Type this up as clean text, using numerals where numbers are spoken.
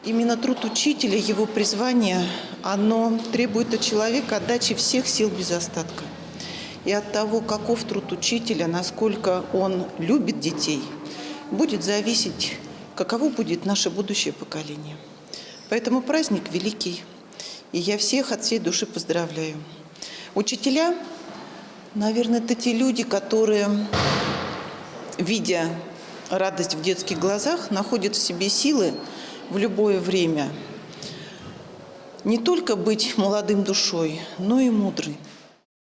Именно труд учителя, его призвание, оно требует от человека отдачи всех сил без остатка. И от того, каков труд учителя, насколько он любит детей, будет зависеть, каково будет наше будущее поколение. Поэтому праздник великий, и я всех от всей души поздравляю. Учителя, наверное, это те люди, которые, видя радость в детских глазах, находят в себе силы в любое время не только быть молодым душой, но и мудрой.